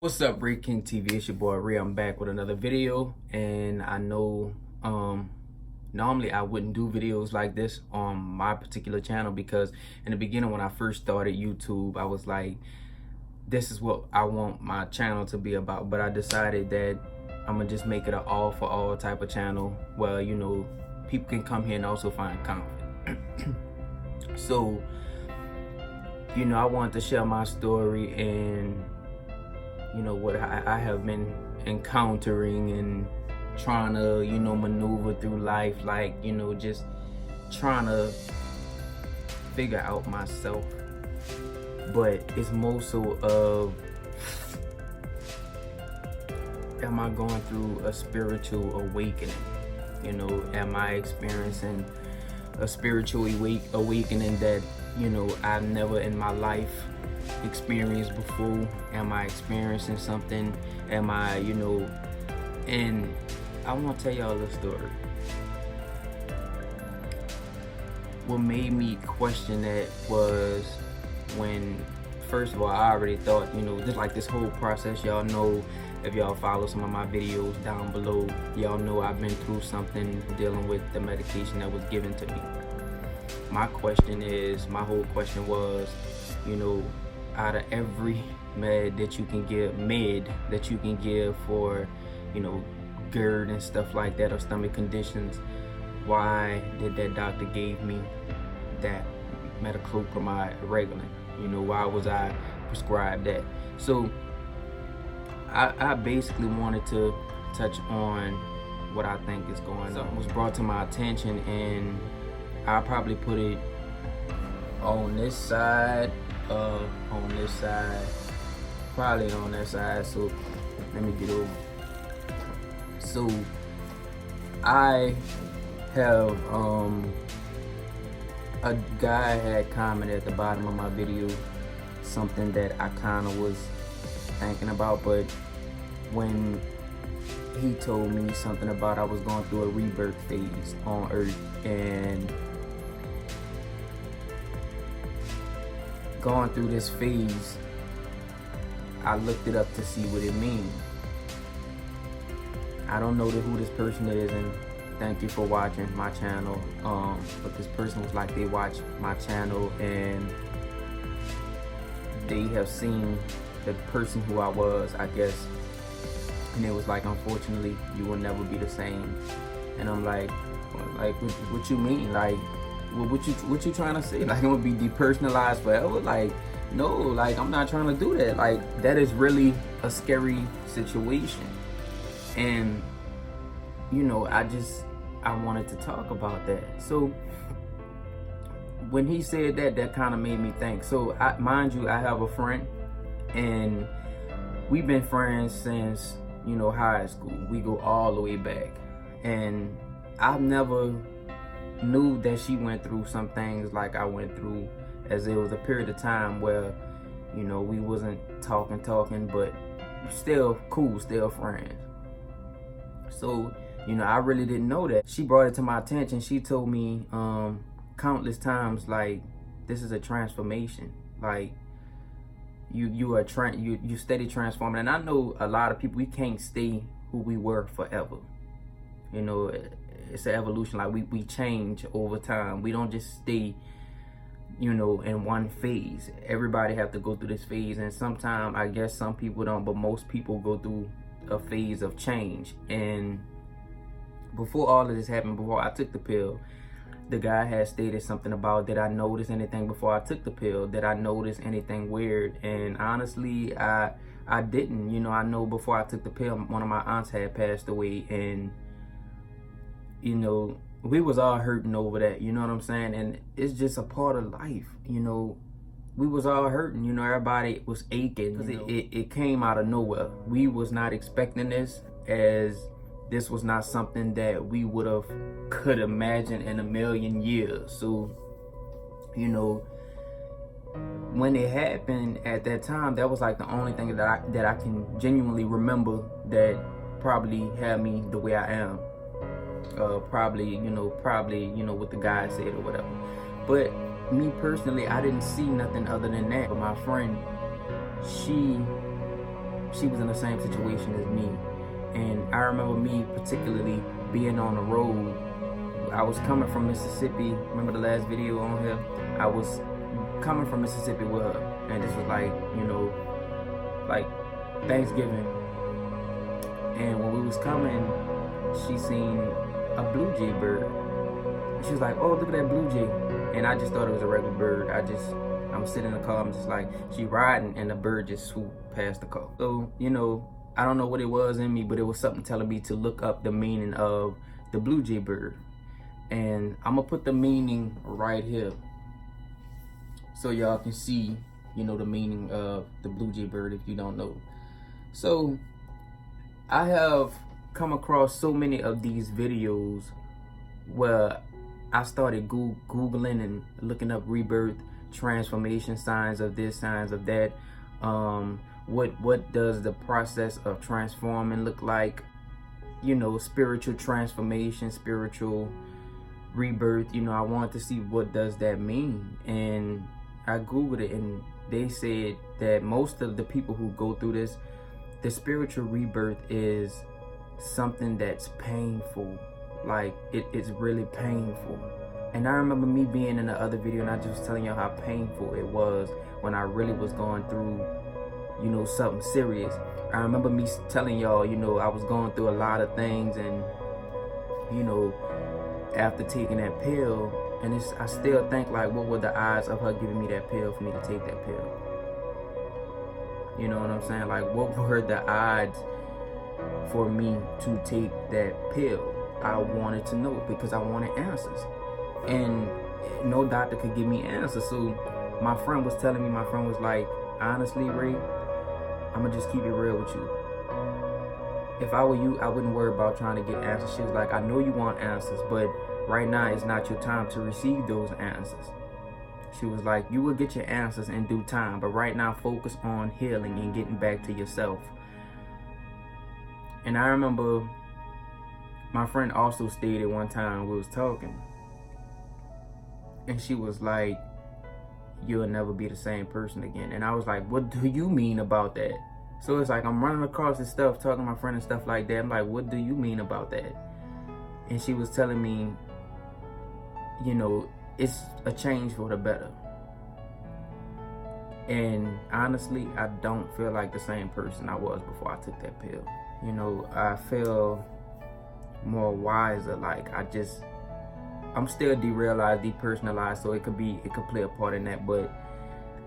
What's up, Ray King TV? It's your boy Ray. I'm back with another video, and I know normally I wouldn't do videos like this on my particular channel because in the beginning when I first started YouTube, I was like, this is what I want my channel to be about. But I decided that I'm gonna just make it an all for all type of channel where, you know, people can come here and also find comfort. So, you know, I wanted to share my story and you know what I have been encountering and trying to, you know, maneuver through life, like, you know, just trying to figure out myself. But it's more so of, am I going through a spiritual awakening? You know, am I experiencing a spiritual awakening that, you know, I've never in my life experienced before? Am I experiencing something? Am I, you know, and I want to tell y'all a story. What made me question that was when, first of all, I already thought, you know, just like this whole process, y'all know, if y'all follow some of my videos down below, y'all know I've been through something dealing with the medication that was given to me. My whole question was, you know, out of every med that you can give for, you know, GERD and stuff like that, or stomach conditions, why did that doctor gave me that Metoclopromide reglan? You know, why was I prescribed that? So I basically wanted to touch on what I think is going on. It was brought to my attention, and I'll probably put it on this side, probably on that side. So let me get over. So I have a guy had commented at the bottom of my video something that I kind of was thinking about, but when he told me something about I was going through a rebirth phase on Earth, and going through this phase, I looked it up to see what it means. I don't know who this person is, and thank you for watching my channel. But this person was like, they watched my channel and they have seen the person who I was, I guess, and it was like, unfortunately, you will never be the same. And I'm like, what you mean? Like, what you trying to say? Like, I'm gonna be depersonalized forever? Like, no, like, I'm not trying to do that. Like, that is really a scary situation. And, you know, I wanted to talk about that. So when he said that, that kind of made me think. So mind you, I have a friend, and we've been friends since, you know, high school. We go all the way back, and I've never knew that she went through some things like I went through, as there was a period of time where, you know, we wasn't talking, but still cool, still friends. So, you know, I really didn't know that. She brought it to my attention. She told me countless times, like, this is a transformation. Like, you steady transforming. And I know a lot of people, we can't stay who we were forever. You know, it's an evolution. Like, we change over time. We don't just stay, you know, in one phase. Everybody have to go through this phase, and sometimes, I guess some people don't, but most people go through a phase of change. And before all of this happened, before I took the pill, the guy had stated something about, did I notice anything before I took the pill? Did I notice anything weird? And honestly, I didn't. You know, I know before I took the pill, one of my aunts had passed away, and, you know, we was all hurting over that, you know what I'm saying? And it's just a part of life, you know. We was all hurting, you know, everybody was aching, because it came out of nowhere. We was not expecting this, as this was not something that we could imagine in a million years. So, you know, when it happened at that time, that was like the only thing that I can genuinely remember that probably had me the way I am. Probably, you know, what the guy said or whatever. But me personally, I didn't see nothing other than that. But my friend, she she was in the same situation as me. And I remember me particularly being on the road. I was coming from Mississippi. Remember the last video on here? I was coming from Mississippi with her, and this was like, you know, like Thanksgiving. And when we was coming, she seen a blue jay bird. And she was like, "Oh, look at that blue jay." And I just thought it was a regular bird. I'm sitting in the car, I'm just like, she riding, and the bird just swooped past the car. So, you know, I don't know what it was in me, but it was something telling me to look up the meaning of the blue jay bird. And I'm gonna put the meaning right here so y'all can see, you know, the meaning of the blue jay bird if you don't know. So I have come across so many of these videos where I started Googling and looking up rebirth, transformation, signs of this, signs of that. What does the process of transforming look like? You know, spiritual transformation, spiritual rebirth. You know, I wanted to see what does that mean. And I Googled it, and they said that most of the people who go through this, the spiritual rebirth is something that's painful. Like it's really painful. And I remember me being in the other video, and I just was telling y'all how painful it was when I really was going through, you know, something serious. I remember me telling y'all, you know, I was going through a lot of things, and, you know, after taking that pill, and I still think, like, what were the odds of her giving me that pill for me to take that pill? You know what I'm saying? Like, what were the odds for me to take that pill? I wanted to know, because I wanted answers. And no doctor could give me answers. So my friend was telling me, my friend was like, "Honestly, Ray, I'm gonna just keep it real with you. If I were you, I wouldn't worry about trying to get answers." She was like, "I know you want answers, but right now is not your time to receive those answers." She was like, "You will get your answers in due time, but right now focus on healing and getting back to yourself." And I remember my friend also stated one time, we was talking, and she was like, "You'll never be the same person again." And I was like, "What do you mean about that?" So it's like I'm running across this stuff, talking to my friend and stuff like that. I'm like, "What do you mean about that?" And she was telling me, you know, it's a change for the better. And honestly, I don't feel like the same person I was before I took that pill. You know, I feel more wiser. Like, I'm still derealized, depersonalized, so it could play a part in that, but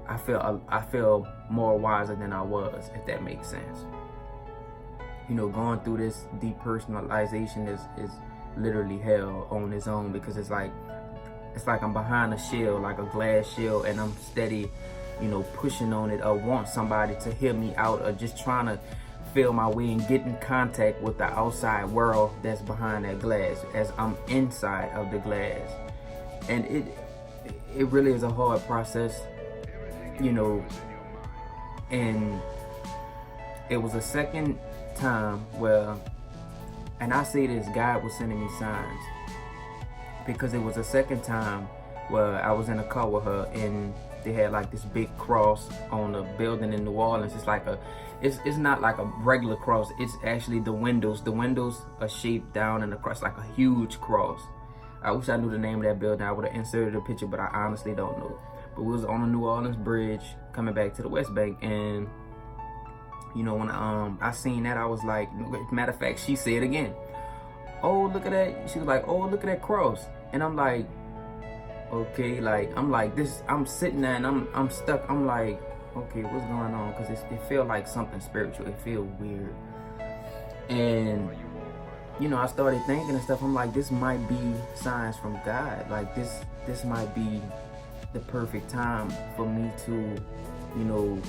I feel more wiser than I was, if that makes sense. You know, going through this depersonalization is literally hell on its own, because it's like I'm behind a shell, like a glass shell, and I'm steady, you know, pushing on it, or want somebody to hear me out, or just trying to feel my way and get in contact with the outside world that's behind that glass as I'm inside of the glass. And it really is a hard process, you know. And it was a second time where, and I say this, God was sending me signs, because it was a second time where I was in a car with her, and they had like this big cross on a building in New Orleans. It's like it's not like a regular cross. It's actually the windows. The windows are shaped down in the cross, like a huge cross. I wish I knew the name of that building. I would have inserted a picture, but I honestly don't know. But we was on the New Orleans bridge coming back to the West Bank, and you know, when I seen that, I was like, matter of fact, she said again, "Oh, look at that." She was like, "Oh, look at that cross." And I'm like, okay, like, I'm like this, I'm sitting there and I'm stuck. I'm like, okay, what's going on? Because it feel like something spiritual. It feel weird. And you know, I started thinking and stuff. I'm like, this might be signs from God. Like, this might be the perfect time for me to, you know,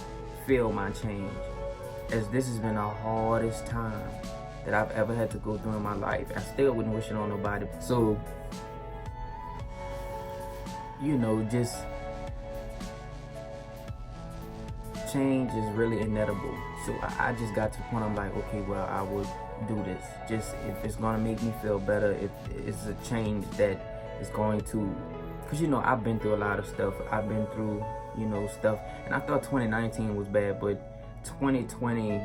feel my change, as this has been the hardest time that I've ever had to go through in my life. I still wouldn't wish it on nobody. So, you know, just change is really inevitable. So I just got to the point, I'm like, okay, well, I would do this. Just if it's gonna make me feel better, if it's a change that is going to, because, you know, I've been through a lot of stuff. I've been through, you know, stuff, and I thought 2019 was bad, but 2020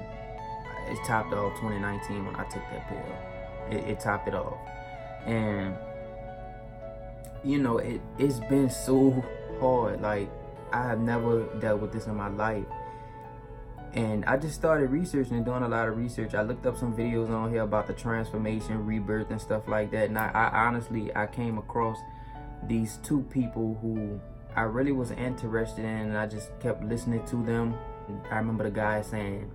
it topped off 2019 when I took that pill. It topped it off. And you know, it's been so hard. Like, I have never dealt with this in my life. And I just started researching and doing a lot of research. I looked up some videos on here about the transformation, rebirth, and stuff like that. And I honestly came across these two people who I really was interested in, and I just kept listening to them. I remember the guy saying,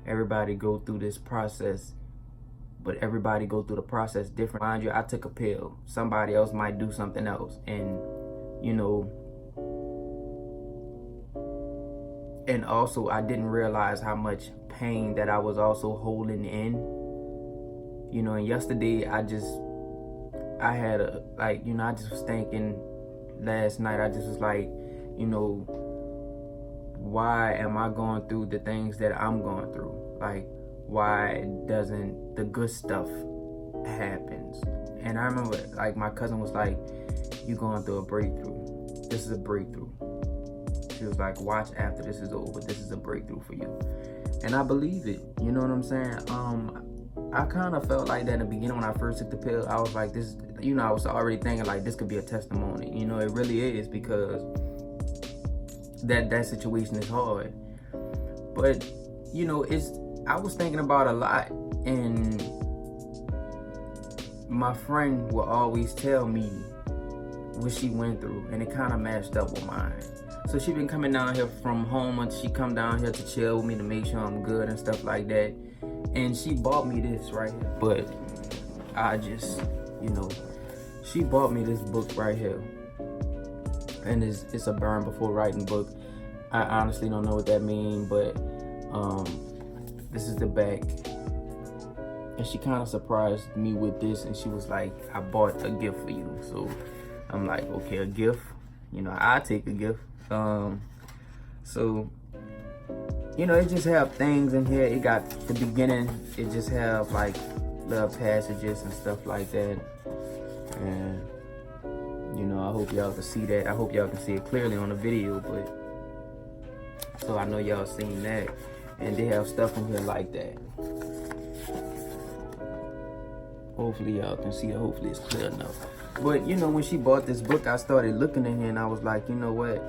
everybody go through this process, but everybody go through the process different. Mind you, I took a pill. Somebody else might do something else. And, you know, and also I didn't realize how much pain that I was also holding in. You know, and yesterday I just was thinking last night, I just was like, you know, why am I going through the things that I'm going through? Like, why doesn't the good stuff happens? And I remember, like, my cousin was like, you going through a breakthrough. This is a breakthrough. She was like, watch after this is over. This is a breakthrough for you. And I believe it. You know what I'm saying? I kind of felt like that in the beginning when I first took the pill. I was like, this, you know, I was already thinking like this could be a testimony. You know, it really is, because that situation is hard. But, you know, I was thinking about a lot, and my friend would always tell me what she went through, and it kind of matched up with mine. So she been coming down here from home, and she come down here to chill with me to make sure I'm good and stuff like that. And she bought me this right here. But I just, you know, she bought me this book right here. And it's a burn before writing book. I honestly don't know what that means, but this is the back. And she kind of surprised me with this, and she was like, I bought a gift for you. So I'm like, okay, a gift? You know, I take a gift. So, you know, it just have things in here. It got the beginning. It just have like little passages and stuff like that. And, you know, I hope y'all can see that. I hope y'all can see it clearly on the video, but so I know y'all seen that. And they have stuff in here like that. Hopefully y'all can see it. Hopefully it's clear enough. But, you know, when she bought this book, I started looking in here, and I was like, you know what?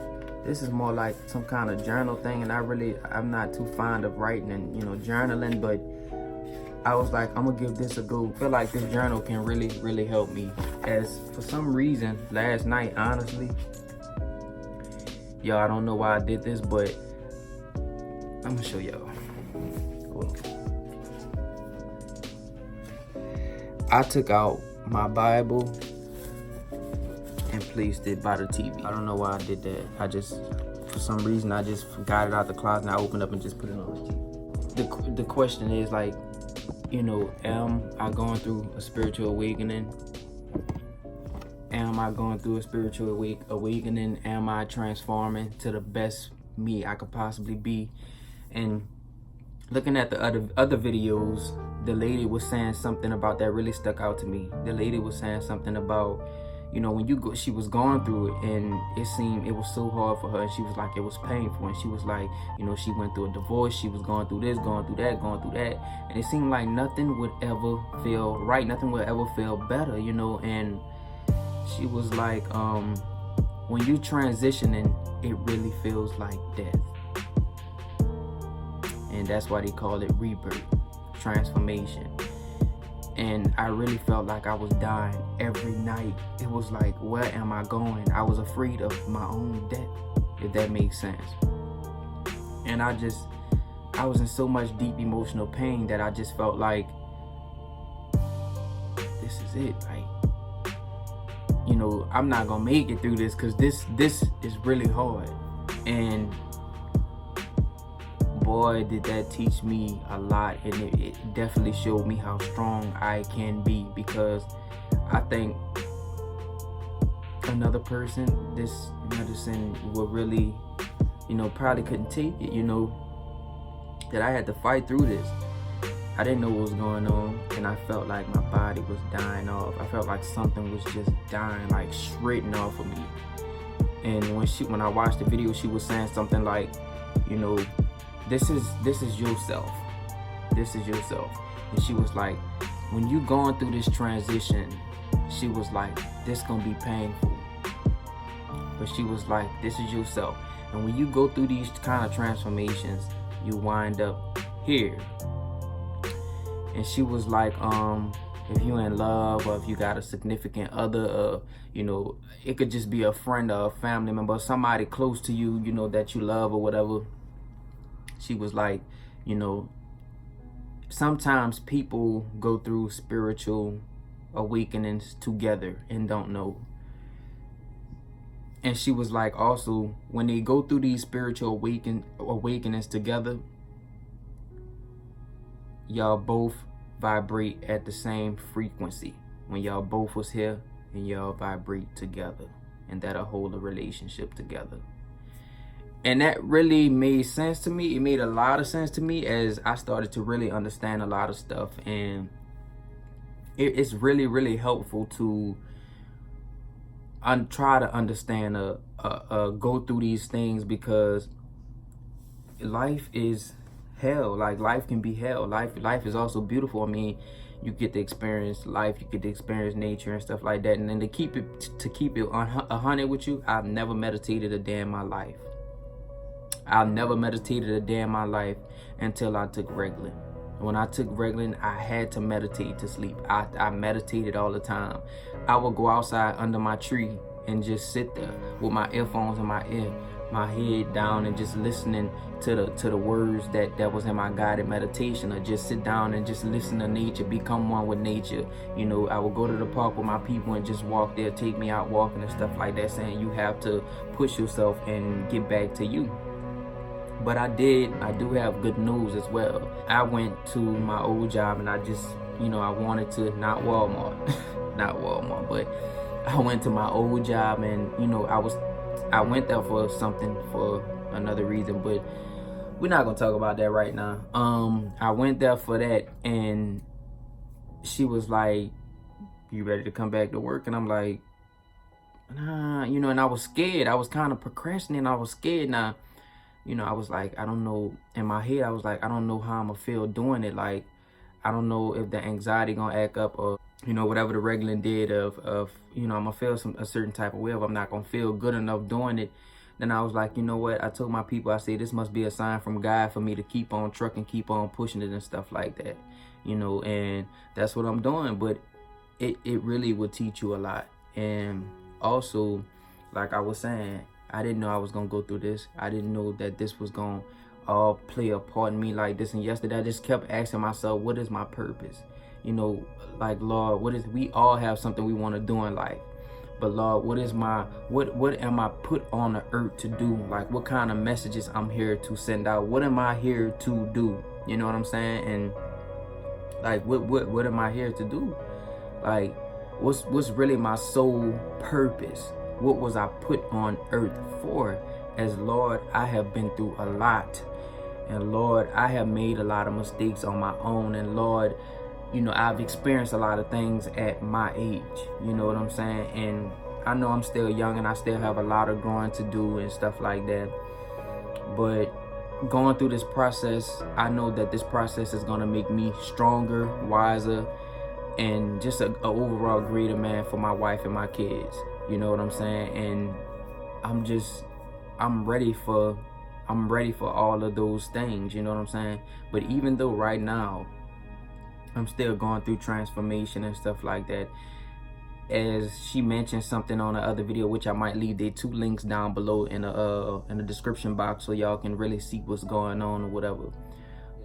This is more like some kind of journal thing, and I'm not too fond of writing and, you know, journaling, but I was like, I'm gonna give this a go. I feel like this journal can really, really help me. As for some reason, last night, honestly, y'all, I don't know why I did this, but I'm gonna show y'all. I took out my Bible and placed it by the TV. I don't know why I did that. For some reason, I just got it out the closet, and I opened up and just put it on the TV. The question is, like, you know, am I going through a spiritual awakening? Am I going through a spiritual awakening? Am I transforming to the best me I could possibly be? And looking at the other videos, the lady was saying something about that really stuck out to me. The lady was saying something about, you know, when she was going through it, and it seemed it was so hard for her, and she was like, it was painful, and she was like, you know, she went through a divorce, she was going through this, going through that, and it seemed like nothing would ever feel right, nothing would ever feel better, you know. And she was like, when you transitioning, it really feels like death. And that's why they call it rebirth, transformation. And I really felt like I was dying every night. It was like, where am I going? I was afraid of my own death, if that makes sense. And I was in so much deep emotional pain that I just felt like, this is it. Like, you know, I'm not gonna make it through this, because this is really hard. And boy, did that teach me a lot, and it definitely showed me how strong I can be, because I think another person, this medicine would really, you know, probably couldn't take it, you know, that I had to fight through this. I didn't know what was going on, and I felt like my body was dying off. I felt like something was just dying, like shredding off of me. And when I watched the video, she was saying something like, you know, this is yourself. this is yourself. And she was like, when you going through this transition, she was like, this gonna be painful. But she was like, this is yourself. And when you go through these kind of transformations, you wind up here. And she was like, if you're in love, or if you got a significant other, you know, it could just be a friend or a family member, somebody close to you, you know, that you love or whatever. She was like, you know, sometimes people go through spiritual awakenings together and don't know. And she was like, also, when they go through these spiritual awakenings together, y'all both vibrate at the same frequency. When y'all both was here and y'all vibrate together, and that'll hold a relationship together. And that really made sense to me. It made a lot of sense to me as I started to really understand a lot of stuff. And it's really, really helpful to try to understand, go through these things, because life is hell. Like, life can be hell. Life is also beautiful. I mean, you get to experience life, you get to experience nature and stuff like that. And then to keep it 100 with you, I've never meditated a day in my life. I've never meditated a day in my life until I took reglan. When I took reglan, I had to meditate to sleep. I meditated all the time. I would go outside under my tree and just sit there with my earphones in my ear, my head down, and just listening to the words that was in my guided meditation, or just sit down and just listen to nature, become one with nature. You know, I would go to the park with my people and just walk there, take me out walking and stuff like that, saying you have to push yourself and get back to you. But I do have good news as well. I went to my old job and I just, you know, I wanted to, not Walmart, but I went to my old job, and, you know, I went there for something, for another reason, but we're not gonna talk about that right now. I went there for that, and she was like, you ready to come back to work? And I'm like, nah, you know, and I was scared. I was kind of procrastinating. I was scared. Now, you know, I was like, I don't know. In my head, I was like, I don't know how I'm gonna feel doing it. Like, I don't know if the anxiety gonna act up, or, you know, whatever the reglan did of, you know, I'm gonna feel a certain type of way, if I'm not gonna feel good enough doing it. Then I was like, you know what? I told my people, I said, this must be a sign from God for me to keep on trucking, keep on pushing it and stuff like that, you know, and that's what I'm doing. But it really will teach you a lot. And also, like I was saying, I didn't know I was gonna go through this. I didn't know that this was gonna all play a part in me like this. And yesterday I just kept asking myself, what is my purpose? You know, like, Lord, we all have something we want to do in life. But Lord, what am I put on the earth to do? Like, what kind of messages I'm here to send out? What am I here to do? You know what I'm saying? And like, what am I here to do? Like, what's really my sole purpose? What was I put on earth for? As Lord, I have been through a lot. And Lord, I have made a lot of mistakes on my own. And Lord, you know, I've experienced a lot of things at my age. You know what I'm saying? And I know I'm still young and I still have a lot of growing to do and stuff like that. But going through this process, I know that this process is going to make me stronger, wiser, and just an overall greater man for my wife and my kids. You know what I'm saying? And I'm ready for all of those things. You know what I'm saying? But even though right now I'm still going through transformation and stuff like that, as she mentioned something on the other video, which I might leave the 2 links down below in the description box, so y'all can really see what's going on or whatever.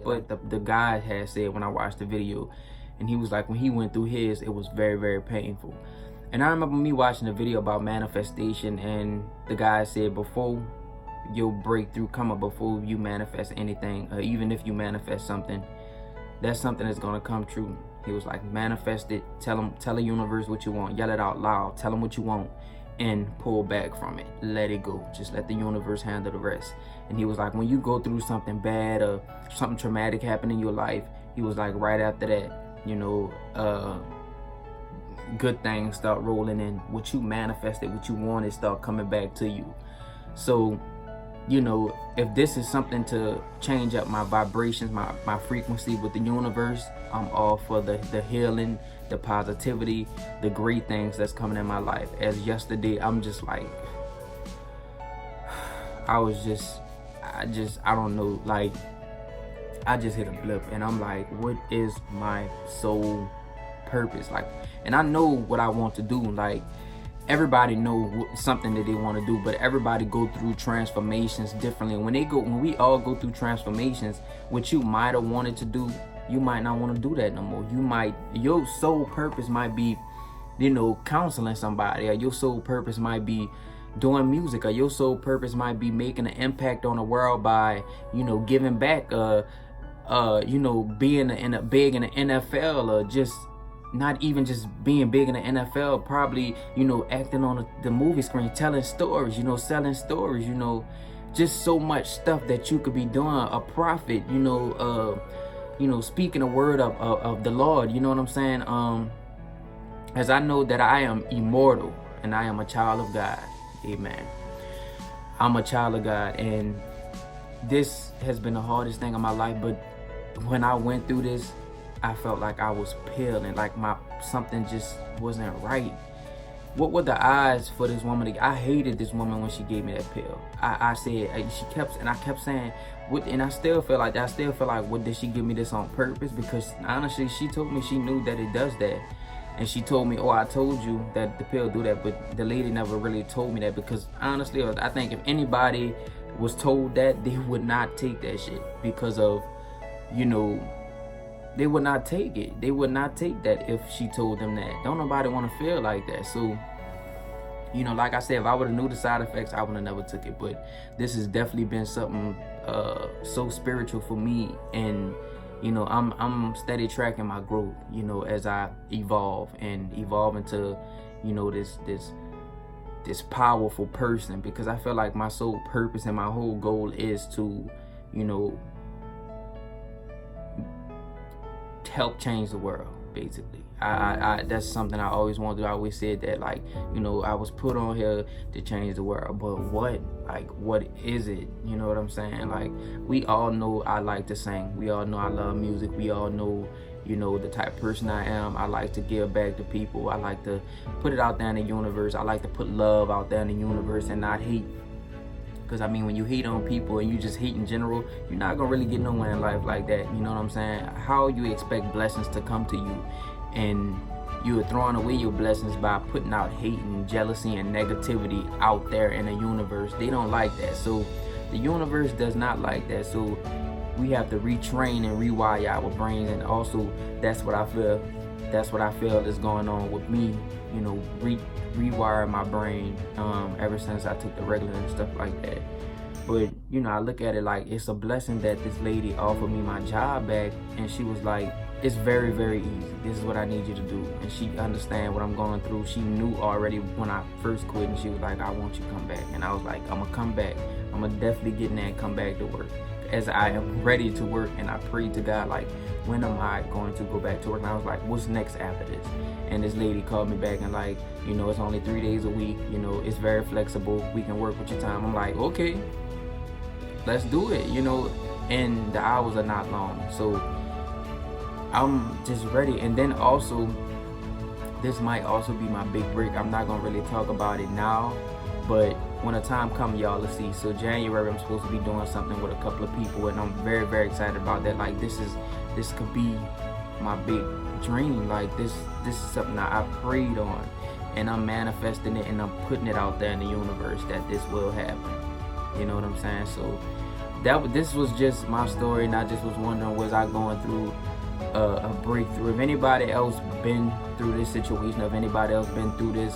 But the guy had said when I watched the video, and he was like, when he went through his, it was very, very painful. And I remember me watching a video about manifestation, and the guy said, before your breakthrough come up, before you manifest anything, or even if you manifest something, that's something that's gonna come true. He was like, manifest it, tell the universe what you want, yell it out loud, tell them what you want, and pull back from it, let it go. Just let the universe handle the rest. And he was like, when you go through something bad or something traumatic happen in your life, he was like, right after that, you know, good things start rolling in. What you manifested, what you wanted, start coming back to you. So you know, if this is something to change up my vibrations, my frequency with the universe, I'm all for the healing, the positivity, the great things that's coming in my life. As yesterday, I'm just like, I don't know, like, I just hit a blip, and I'm like, what is my soul purpose? Like, and I know what I want to do. Like, everybody know something that they want to do, but everybody go through transformations differently. When we all go through transformations, what you might have wanted to do, you might not want to do that no more. Your sole purpose might be, you know, counseling somebody, or your sole purpose might be doing music, or your sole purpose might be making an impact on the world by, you know, giving back, you know, being big in the NFL, or just not even just being big in the NFL, probably, you know, acting on the movie screen, telling stories, you know, selling stories, you know, just so much stuff that you could be doing. A prophet, you know, speaking a word of the Lord, you know what I'm saying? As I know that I am immortal and I am a child of God. Amen. I'm a child of God, and this has been the hardest thing in my life, but when I went through this, I felt like I was peeling, like something just wasn't right. What were the odds for this woman I hated this woman when she gave me that pill. I kept saying, what, and I still feel like what, did she give me this on purpose? Because honestly, she told me she knew that it does that. And she told me, oh, I told you that the pill do that, but the lady never really told me that, because honestly, I think if anybody was told that, they would not take that shit, because of, you know, they would not take it. They would not take that if she told them that. Don't nobody want to feel like that. So, you know, like I said, if I would have knew the side effects, I would have never took it. But this has definitely been something so spiritual for me, and you know, I'm steady tracking my growth, you know, as I evolve into, you know, this powerful person, because I feel like my sole purpose and my whole goal is to, you know, help change the world, basically. I that's something I always wanted to do. I always said that, like, you know, I was put on here to change the world, but what is it? You know what I'm saying? Like, we all know I like to sing. We all know I love music. We all know, you know, the type of person I am. I like to give back to people. I like to put it out there in the universe. I like to put love out there in the universe and not hate. Because, I mean, when you hate on people and you just hate in general, you're not going to really get nowhere in life like that. You know what I'm saying? How you expect blessings to come to you, and you're throwing away your blessings by putting out hate and jealousy and negativity out there in the universe. They don't like that. So the universe does not like that. So we have to retrain and rewire our brains. And also, that's what I feel is going on with me, you know, rewire my brain ever since I took the reglan and stuff like that. But, you know, I look at it like it's a blessing that this lady offered me my job back, and she was like, it's very, very easy. This is what I need you to do. And she understand what I'm going through. She knew already when I first quit, and she was like, I want you to come back. And I was like, I'm gonna come back. I'm gonna definitely get in there and come back to work, as I am ready to work. And I prayed to God, like, when am I going to go back to work? And I was like, what's next after this? And this lady called me back and like, you know, it's only 3 days a week. You know, it's very flexible. We can work with your time. I'm like, okay, let's do it, you know. And the hours are not long. So I'm just ready. And then also, this might also be my big break. I'm not going to really talk about it now, but when the time comes, y'all will see. So January, I'm supposed to be doing something with a couple of people, and I'm very, very excited about that. Like, this could be my big dream. Like, this is something that I prayed on, and I'm manifesting it, and I'm putting it out there in the universe that this will happen. You know what I'm saying? So this was just my story, and I just was wondering, was I going through a breakthrough? If anybody else been through this situation, if anybody else been through this,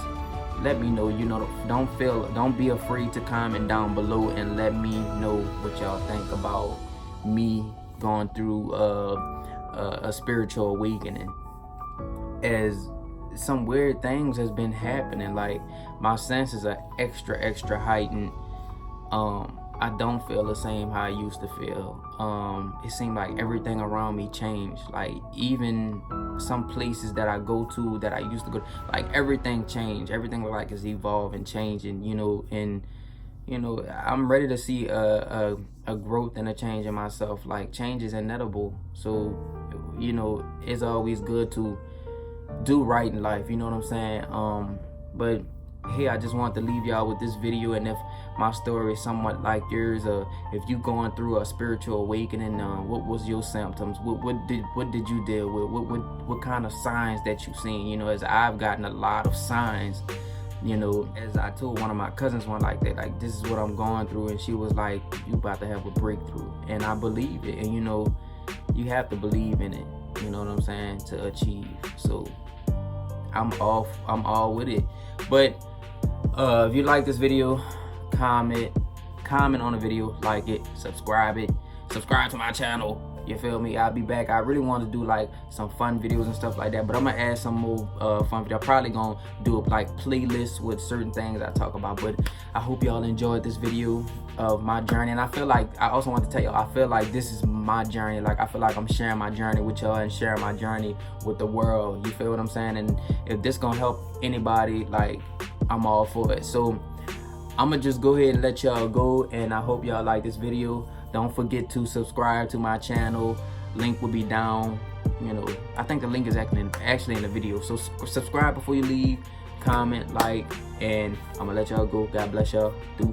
let me know. You know, don't be afraid to comment down below and let me know what y'all think about me going through a spiritual awakening, as some weird things has been happening. Like, my senses are extra heightened. I don't feel the same how I used to feel. It seemed like everything around me changed. Like, even some places that I go to that I used to go, like, everything changed. Everything like is evolving, changing, you know. And you know, I'm ready to see a growth and a change in myself. Like, change is inevitable. So, you know, it's always good to do right in life, you know what I'm saying? But hey, I just want to leave y'all with this video. And if my story is somewhat like yours, if you going through a spiritual awakening, what was your symptoms? What did you deal with? What kind of signs that you seen? You know, as I've gotten a lot of signs. You know, as I told one of my cousins one like that, like, this is what I'm going through, and she was like, you about to have a breakthrough. And I believe it. And you know, you have to believe in it, you know what I'm saying, to achieve. So I'm all with it. But if you like this video, comment on the video, like it, subscribe to my channel. You feel me? I'll be back. I really want to do like some fun videos and stuff like that, but I'm gonna add some more fun videos. I'm probably gonna do like playlists with certain things I talk about. But I hope y'all enjoyed this video of my journey. And I feel like, I also want to tell y'all, I feel like this is my journey. Like, I feel like I'm sharing my journey with y'all and sharing my journey with the world. You feel what I'm saying? And if this gonna help anybody, like, I'm all for it. So I'm gonna just go ahead and let y'all go, and I hope y'all like this video. Don't forget to subscribe to my channel. Link will be down. You know, I think the link is actually in the video. So subscribe before you leave, comment, like, and I'm gonna let y'all go. God bless y'all.